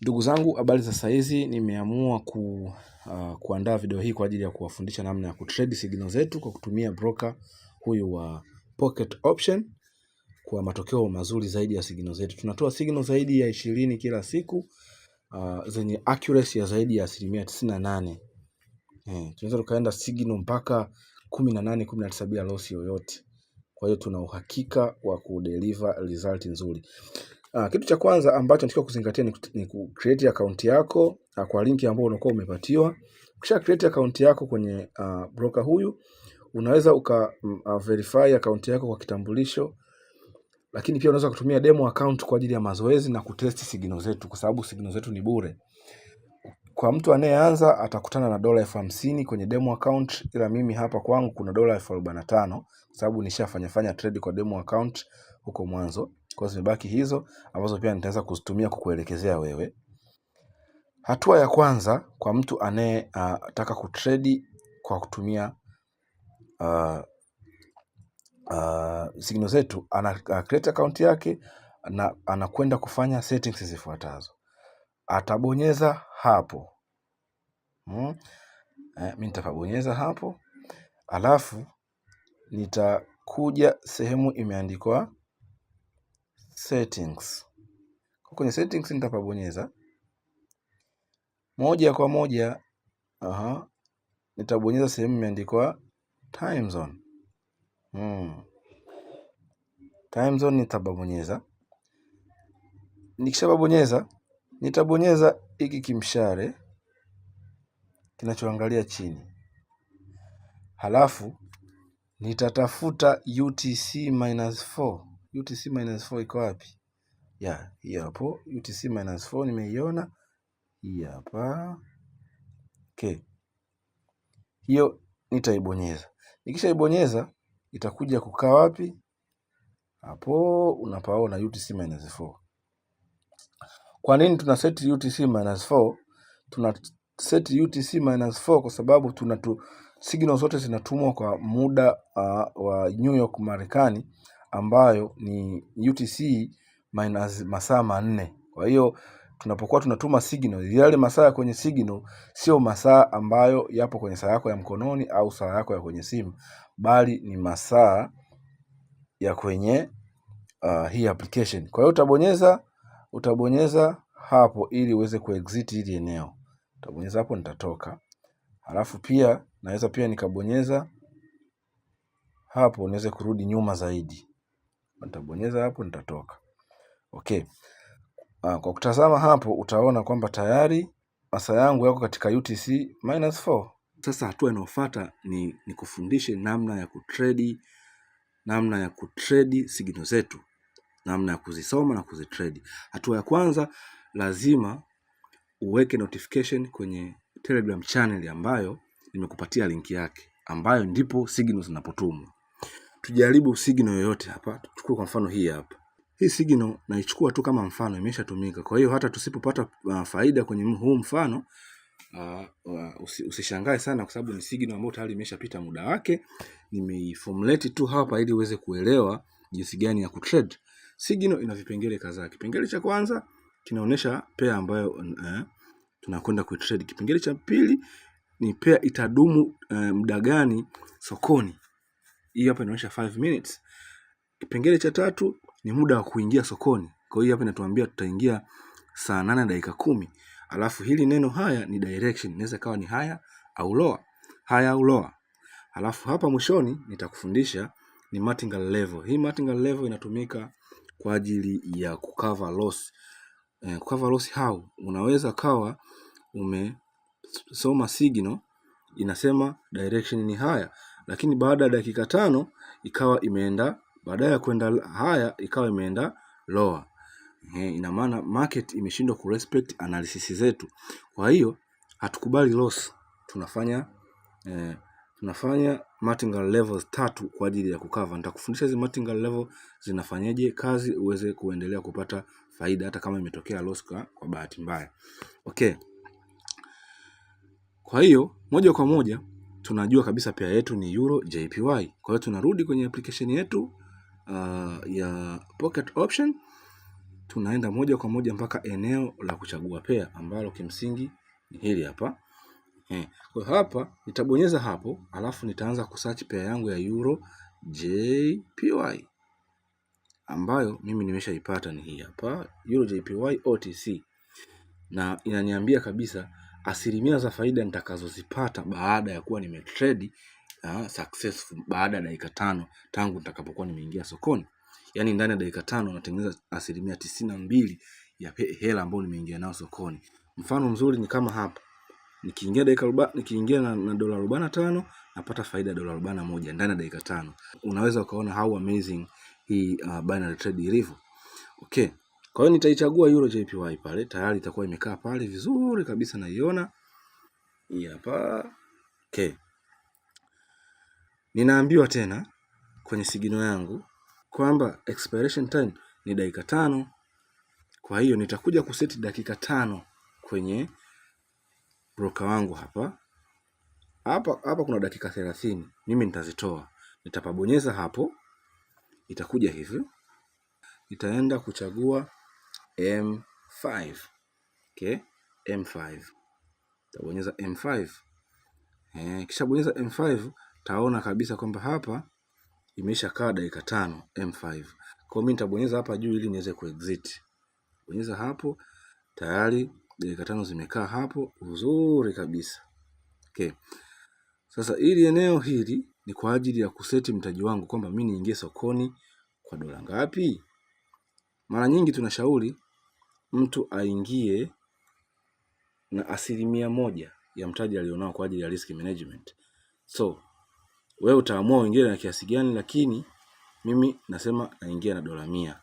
Ndugu zangu, habari za saizi. Nimeamua kuandaa video hii kwa ajili ya kuwafundisha namna ya kutrade signal zetu kwa kutumia broker huyu wa Pocket Option kwa matokeo mazuri zaidi ya signal zetu. Tunatoa signal zaidi ya 20 kila siku, zenye accuracy ya zaidi ya 98%. Tunaweza tukaenda signal mpaka 18, 19 bila loss yoyote. Kwa hiyo tuna uhakika wa kudeliver result nzuri. Kitu cha kwanza ambacho nataka kuzingatia ni create account yako kwa link ambayo unakuwa umepatiwa. Ukisha create account yako kwenye broker huyu, unaweza verify account yako kwa kitambulisho, lakini pia unaweza kutumia demo account kwa ajili ya mazoezi na kutest signal zetu, kwa sababu signal zetu ni bure. Kwa mtu anayeanza atakutana na $50 kwenye demo account, ila mimi hapa kwangu kuna $45 kwa sababu nishafanya trade kwa demo account huko mwanzo. Kwa hiyo zimebaki hizo ambazo pia nitaweza kuzitumia kukuelekezea wewe. Hatua ya kwanza kwa mtu anayetaka kutrade kwa kutumia signal zetu, ana create account yake na anakwenda kufanya settings zifuatazo. Atabonyeza hapo. Mimi nitabonyeza hapo. Alafu nitakuja sehemu imeandikwa settings. Kwenye settings nitapabonyeza moja kwa moja. Nitabonyeza sehemu imeandikwa time zone. Time zone nitabonyeza. Nikishabonyeza nitabonyeza hiki kimshale kinachoangalia chini. Halafu nitatafuta UTC-4. UTC-4 iko wapi? Hii hapo. UTC-4 nimeiona. Hii hapa. Okay. Hiyo nitaibonyeza. Nikishaibonyeza itakuja kukaa wapi? Hapo unapaona UTC-4. Kwa nini tuna set UTC-4? Tuna set UTC-4 kwa sababu signal zote zinatumwa kwa muda wa New York Marekani, ambayo ni UTC minus masaa 4. Kwa hiyo tunapokuwa tunatuma signal, yale masaa kwenye signal sio masaa ambayo yapo kwenye saa yako ya mkononi au saa yako ya kwenye simu, bali ni masaa ya kwenye hii application. Kwa hiyo utabonyeza hapo ili uweze kuexit hili eneo. Utabonyeza hapo, nitatoka. Halafu pia naweza pia nikabonyeza hapo niweze kurudi nyuma zaidi. Nitabonyeza hapo, nitatoka. Okay. Kwa kutazama hapo utaona kwamba tayari masaa yangu yako katika UTC-4. Sasa hatua inayofuata ni kufundishe namna ya kutrade signal zetu, namna ya kuzisoma na kuzitrade. Hatua ya kwanza, lazima uweke notification kwenye Telegram channel ambayo nimekupatia link yake, ambayo ndipo signal zinapotumwa. Tujaribu signal yoyote hapa. Tuchukue kwa mfano hii hapa. Hii signal naichukua tu kama mfano, imeshatumika. Kwa hiyo hata tusipopata faida kwenye huu mfano, usishangae sana, kwa sababu ni signal ambayo tayari imeshapita muda wake. Nimeiformulate tu hapa ili uweze kuelewa jinsi gani ya kutrade. Signal ina vipengele kadhaa. Kipengele cha kwanza kinaonyesha pair ambayo tunakwenda kutrade. Kipengele cha pili ni pair itadumu muda gani sokoni. Hii hapa inaonyesha 5 minutes. Kipengele cha tatu ni muda wa kuingia sokoni. Kwa hiyo hapa inatuambia tutaingia saa 8 dakika 10. Alafu hili neno haya ni direction. Inaweza kawa ni higher au lower. Higher au lower. Alafu hapa mwishoni nitakufundisha ni martingale level. Hii martingale level inatumika kwa ajili ya kucover loss. Cover loss how? Unaweza kawa umesoma signal inasema direction ni higher, lakini baada ya dakika 5 ikawa imeenda, baada ya kwenda higher ikawa imeenda lower. Ina maana market imeshindwa kurespect analysis zetu. Kwa hiyo hatukubali loss. Tunafanya martingale levels 3 kwa ajili ya kucover. Nitakufundisha hizo martingale level zinafanyaje kazi uweze kuendelea kupata faida hata kama imetokea loss kwa bahati mbaya. Okay. Kwa hiyo moja kwa moja tunajua kabisa pair yetu ni Euro JPY. Kwa hiyo tunarudi kwenye application yetu ya Pocket Option. tunaenda moja kwa moja mpaka eneo la kuchagua pair ambalo kimsingi ni hili hapa. Kwa hapa nitabonyeza hapo, alafu nitaanza kusearch pair yangu ya Euro JPY ambayo mimi nimeshaipata, ni hii hapa, Euro JPY OTC, na inaniambia kabisa asilimia za faida nitakazozipata baada ya kuwa nimetrade successful baada ya dakika 5 tangu nitakapokuwa nimeingia sokoni. Yaani ndani ya dakika 5 natengeneza asilimia 92 ya hela ambayo nimeingia nayo sokoni. Mfano mzuri ni kama hapa. Nikiingia na dola 45 napata faida ya dola 41 ndani ya dakika 5. Unaweza ukaona how amazing hii binary trade ilivyo. Okay. Kwa hiyo nitaichagua Euro JPY pale, tayari itakuwa imekaa pale vizuri kabisa, naiona hii hapa. Okay. Ninaambiwa tena kwenye sigino yangu kwamba expiration time ni dakika 5. Kwa hiyo nitakuja kuseti dakika 5 kwenye broker wangu hapa. Hapa kuna dakika 30. Mimi nitazitoa. Nitapabonyeza hapo. Itakuja hivi. Nitaenda kuchagua M5. Okay? M5. Nitabonyeza M5. Kisha bonyeza M5, taona kabisa kwamba hapa imesha kaa dakika 5 M5. Kwa mimi nitabonyeza hapa juu ili niweze kuexit. Bonyeza hapo, tayari dakika 5 zimekaa hapo uzuri kabisa. Okay. Sasa ili eneo hili ni kwa ajili ya kuseti mtaji wangu kwamba mimi niingie sokoni kwa dola ngapi. Mara nyingi tunashauri mtu aingie na 1% ya mtaji alionao kwa ajili ya risk management. So wewe utaamua uingie na kiasi gani, lakini mimi nasema naingia na dola 100.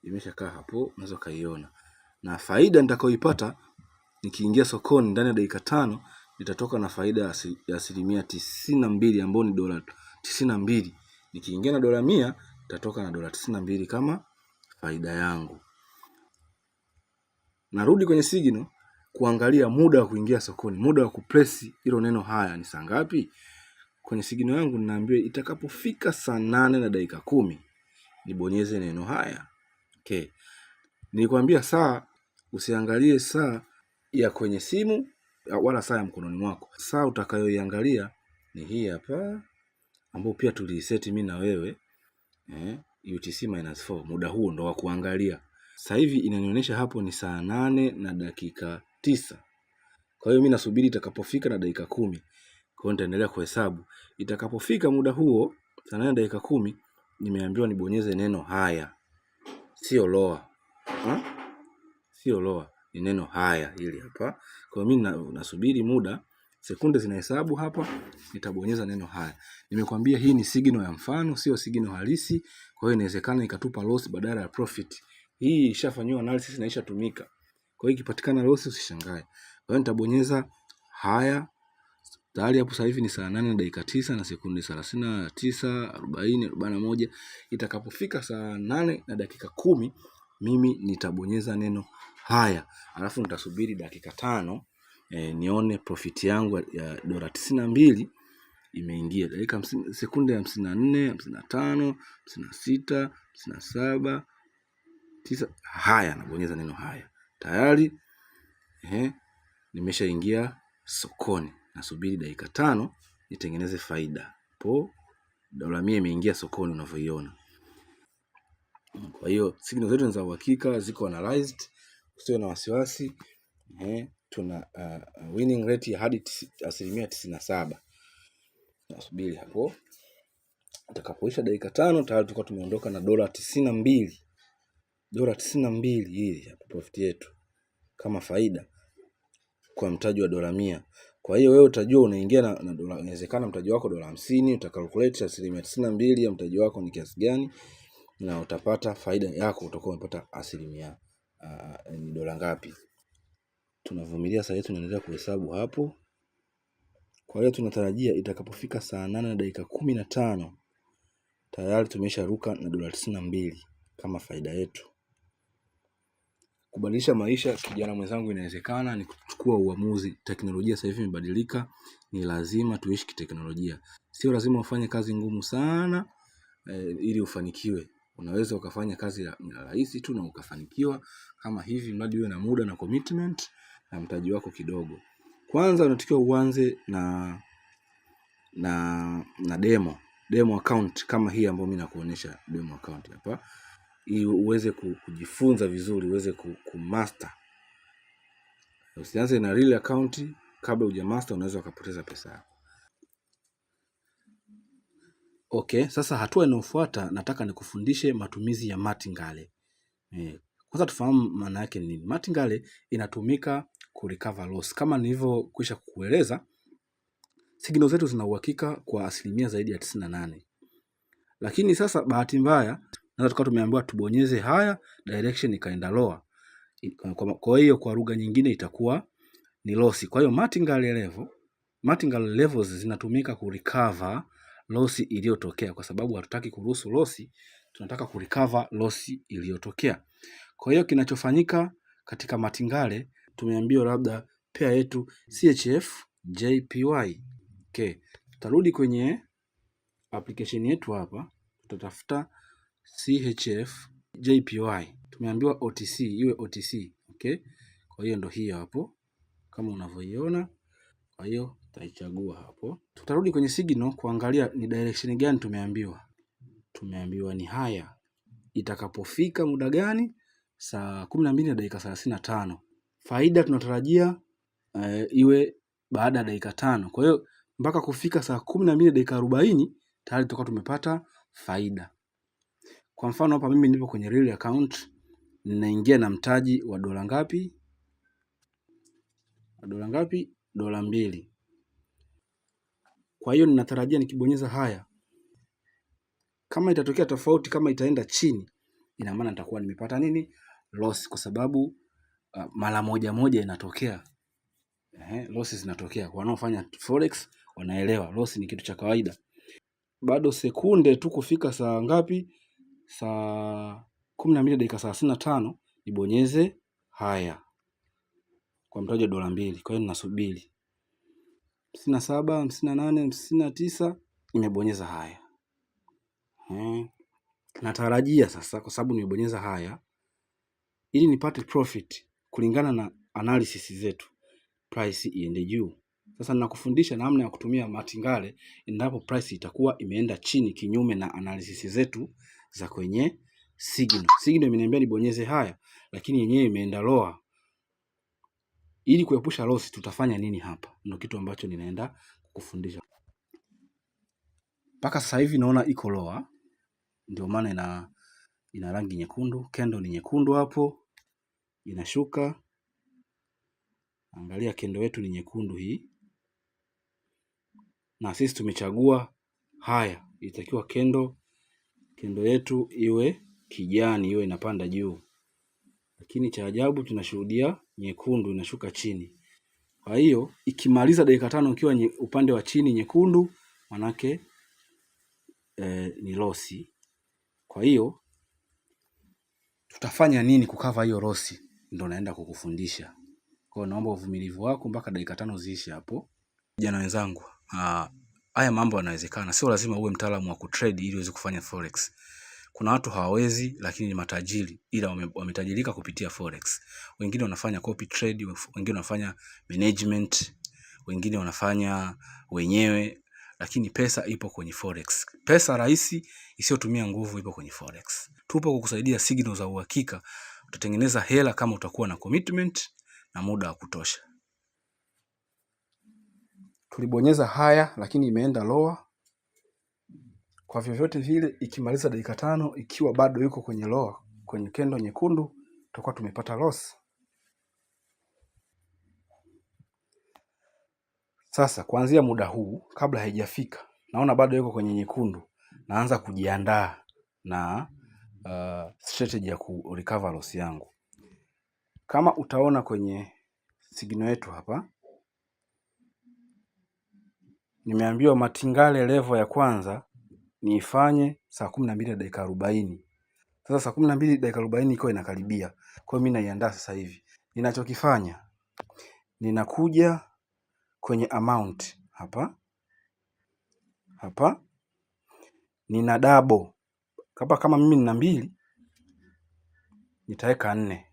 Imeshakaa hapo, unaweza kaiona. Na faida nitakayoipata nikiingia sokoni ndani ya dakika 5 nitatoka na faida ya asilimia 92 ambayo ni dola 92. Nikiingia na dola 100 nitatoka na dola 92 kama faida yangu. Narudi kwenye signal kuangalia muda wa kuingia sokoni, muda wa kupress hilo neno haya ni saa ngapi. Kwenye signal yangu ninaambiwa itakapofika saa 8 na dakika 10 nibonyeze neno haya. Okay. Nilikwambia saa usiangalie saa ya kwenye simu wala saa ya mkononi mwako. Saa utakayoiangalia ni hii hapa ambayo pia tuliset mimi na wewe. UTC-4 muda huo ndo wa kuangalia. Sasa hivi inanionyesha hapo ni saa 8 na dakika 9. Kwa hiyo mimi nasubiri itakapofika na dakika 10. Kwa hiyo nitaendelea kuhesabu. Itakapofika muda huo saa 8 na dakika 10 nimeambiwa nibonyeze neno haya. Sio lower. Sio lower, ni neno haya hili hapa. Kwa hiyo mimi nasubiri muda, sekunde zinahesabu hapa, nitabonyeza neno haya. Nimekwambia hii ni signal ya mfano, sio signal halisi. Kwa hiyo inawezekana ikatupa loss badala ya profit. Hii ishafanywa analysis na ishatumika. Kwa hiyo ikipatikana loss usishangae. Kwa hiyo nitabonyeza haya. Tayari hapo sasa hivi ni saa 8 na dakika 9 na sekunde 39, 40, 41. Itakapofika saa 8 na dakika 10 mimi nitabonyeza neno haya. Alafu nitasubiri dakika 5 nione profit yangu ya dola 92 imeingia. Dakika sekunde 54, 55, 56, 57, 9. Haya, nabonyeza neno haya. Tayari nimeshaingia sokoni. Nasubiri dakika 5 nitengeneze faida. Dola 100 imeingia sokoni unavyoiona. Kwa hiyo signal zetu ni za uhakika, ziko analyzed, usiwe na wasiwasi. Tuna winning rate ya hadi 97%. Nasubiri hapo. Utakapoisha dakika 5 tayari tutakuwa tumeondoka na dola 92. Dola 92 hii hapa profit yetu kama faida kwa mtaji wa dola 100. Kwa hiyo wewe utajua unaingia na dola, inawezekana mtaji wako dola 50, utakalculate 92 ya mtaji wako ni kiasi gani na utapata faida yako, utakuwa umepata asilimia ni dola ngapi. Tunavumilia saa yetu, tunaendelea kuhesabu hapo. Kwa hiyo tunatarajia itakapofika saa 8 na dakika 15 tayari tumesharuka na dola 92 kama faida yetu. Kubadilisha maisha, kijana mwenzangu, inawezekana, ni kuchukua uamuzi. Teknolojia sasa hivi imebadilika, ni lazima tuishi kiteknolojia. Sio lazima ufanye kazi ngumu sana ili ufanikiwe. unaweza ukafanya kazi ya rahisi tu na ukafanikiwa kama hivi, mradi uwe na muda na commitment na mtaji wako kidogo. Kwanza unatakiwa uanze na demo account kama hii ambayo mimi nakuonyesha demo account hapa, ili uweze kujifunza vizuri, uweze kumaster. Usianze na real account kabla hujamaster, unaweza ukapoteza pesa yako. Okay, sasa hatua inayofuata nataka nikufundishe matumizi ya martingale. Kwanza tufahamu maana yake ni nini. Martingale inatumika ku recover loss. Kama nilivyokwisha kukueleza, signal zetu zina uhakika kwa asilimia zaidi ya 98. Lakini sasa bahati mbaya naweza tukawa tumeambiwa tubonyeze higher, direction ikaenda lower. Kwa hiyo kwa lugha nyingine itakuwa ni loss. Kwa hiyo martingale levels zinatumika ku recover loss iliyotokea, kwa sababu hatutaki kuruhusu loss, tunataka ku recover loss iliyotokea. Kwa hiyo kinachofanyika katika martingale, tumeambiwa labda pair yetu CHF JPY. Okay, tutarudi kwenye application yetu hapa, tutatafuta CHF JPY. Tumeambiwa OTC, iwe OTC. Okay, kwa hiyo ndo hii hapo kama unavyoiona. Kwa hiyo tutaichagua hapo. Tutarudi kwenye signal kuangalia ni direction gani tumeambiwa. Tumeambiwa ni haya. Itakapofika muda gani? Saa 12:35. Faida tunatarajia iwe baada ya dakika 5. Kwa hiyo mpaka kufika saa 12:40 tayari tutakuwa tumepata faida. Kwa mfano hapa mimi nipo kwenye real account, ninaingia na mtaji wa dola ngapi? Dola 2. Kwa hiyo ninatarajia nikibonyeza haya, kama itatokea tofauti, kama itaenda chini, ina maana nitakuwa nimepata nini? Loss, kwa sababu mara moja inatokea. Loss zinatokea. Kwa wanaofanya forex wanaelewa loss ni kitu cha kawaida. Bado sekunde tu kufika saa ngapi? Saa 12:35 nibonyeze haya kwa mtaji wa dola 2. Kwa hiyo ninasubiri 57, 58, 59, nimebonyeza haya. Natarajia sasa, kwa sababu nimebonyeza haya, ili nipate profit kulingana na analysis zetu, price iende juu. Sasa ninakufundisha namna ya kutumia martingale endapo price itakuwa imeenda chini kinyume na analysis zetu za kwenye signal. Signal imeniambia nibonyeze haya, lakini yenyewe imeenda lower. Ili kuepusha loss tutafanya nini hapa? Ndio kitu ambacho ninaenda kukufundisha. Mpaka sasa hivi naona iko lower, ndio maana ina rangi nyekundu. Candle ni nyekundu hapo, inashuka. Angalia candle yetu ni nyekundu hii, na sisi tumechagua haya. Itakiwa candle yetu iwe kijani, iwe inapanda juu, lakini cha ajabu tunashuhudia nyekundu inashuka chini. Kwa hiyo ikimaliza dakika 5 ukiwa upande wa chini nyekundu, manake ni loss. Kwa hiyo tutafanya nini kukava hiyo loss? Ndio naenda kukufundisha. Kwa hiyo naomba uvumilivu wako mpaka dakika 5 ziishe hapo. Vijana wenzangu, haya mambo yanawezekana. Sio lazima uwe mtaalamu wa kutrade ili uweze kufanya forex. Kuna watu hawawezi lakini ni matajiri, ila wametajirika kupitia forex. Wengine wanafanya copy trade, wengine wanafanya management, wengine wanafanya wenyewe, lakini pesa ipo kwenye forex. Pesa rahisi isiyotumia nguvu ipo kwenye forex. Tupo kukusaidia signal za uhakika. Utatengeneza hela kama utakuwa na commitment na muda wa kutosha. Tulibonyeza haya lakini imeenda lower. Kwa vyovyote vile ikimaliza dakika 5 ikiwa bado yuko kwenye lower, kwenye candle nyekundu, tutakuwa tumepata loss. Sasa kuanzia muda huu, kabla haijafika, naona bado yuko kwenye nyekundu, naanza kujiandaa na strategy ya ku recover loss yangu. Kama utaona kwenye signal yetu hapa, nimeambiwa martingale level ya kwanza niifanye saa 12:40. Sasa saa 12:40 iko inakaribia. Kwa hiyo mimi naiandaa sasa hivi. Ninachokifanya, ninakuja kwenye amount hapa. Nina double kama mimi nina 2 nitaweka 4,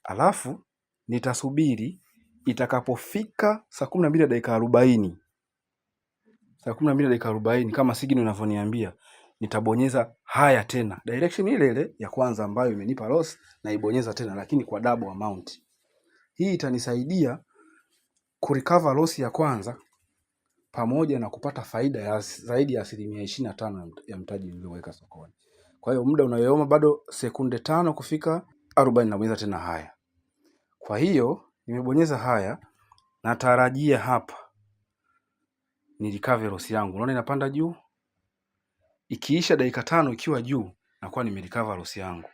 alafu nitasubiri itakapofika saa 12 na dakika 40. Saa 12 na dakika 40 kama signal inavyoniambia, nitabonyeza haya tena, direction ile ile ya kwanza ambayo imenipa loss, na ibonyeza tena lakini kwa double amount. Hii itanisaidia kurecover loss ya kwanza pamoja na kupata faida ya zaidi ya 25% ya mtaji nilioweka sokoni. Kwa hiyo muda unayooma bado sekunde 5 kufika 40, nabonyeza tena haya. Kwa hiyo nimebonyeza haya, natarajia hapa ni recover loss yangu. Unaona inapanda juu. Ikiisha dakika 5 ikiwa juu, nakuwa nimerecover loss yangu.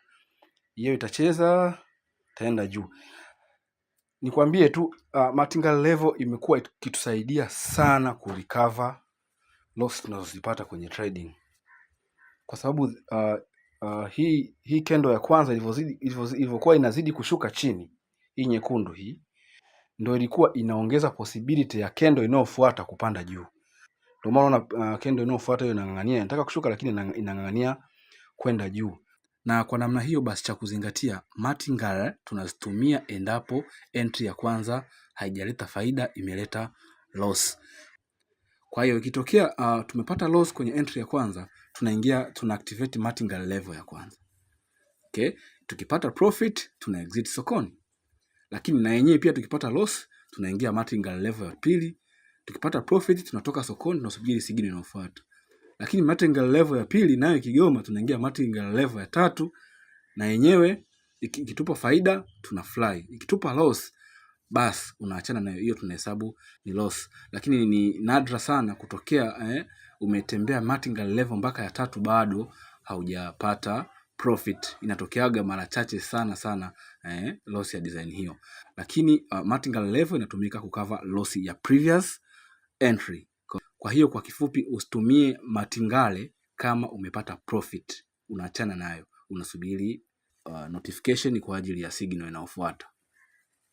Hiyo itacheza taenda juu. Nikwambie tu martingale level imekuwa ikitusaidia sana kurecover loss tunazozipata kwenye trading. Kwa sababu hii candle ya kwanza ilivyokuwa inazidi kushuka chini, hii nyekundu hii ndio ilikuwa inaongeza possibility ya candle inayofuata kupanda juu. Ndio maana candle inayofuata hiyo inang'ang'ania, inataka kushuka lakini inang'ang'ania kwenda juu. Na kwa namna hiyo basi, cha kuzingatia, martingale tunazitumia endapo entry ya kwanza haijaleta faida, imeleta loss. Kwa hiyo ikitokea tumepata loss kwenye entry ya kwanza, tuna activate martingale level ya kwanza. Okay? Tukipata profit tuna exit sokoni. Lakini na yenyewe pia tukipata loss tunaingia martingale level ya pili. Tukipata profit tunatoka sokoni, tunasubiri signal inayofuata. Lakini martingale level ya pili nayo ikigoma, tunaingia martingale level ya 3, na yenyewe ikitupa faida tuna fly. Ikitupa loss basi unaachana nayo, hiyo tunahesabu ni loss. Lakini ni nadra sana kutokea umetembea martingale level mpaka ya 3 bado haujapata profit. Inatokeaga mara chache sana loss ya design hiyo. Lakini martingale level inatumika kucover loss ya previous entry. Kwa hiyo kwa kifupi, usitumie martingale kama umepata profit, unaachana nayo, unasubiri notification kwa ajili ya signal inayofuata.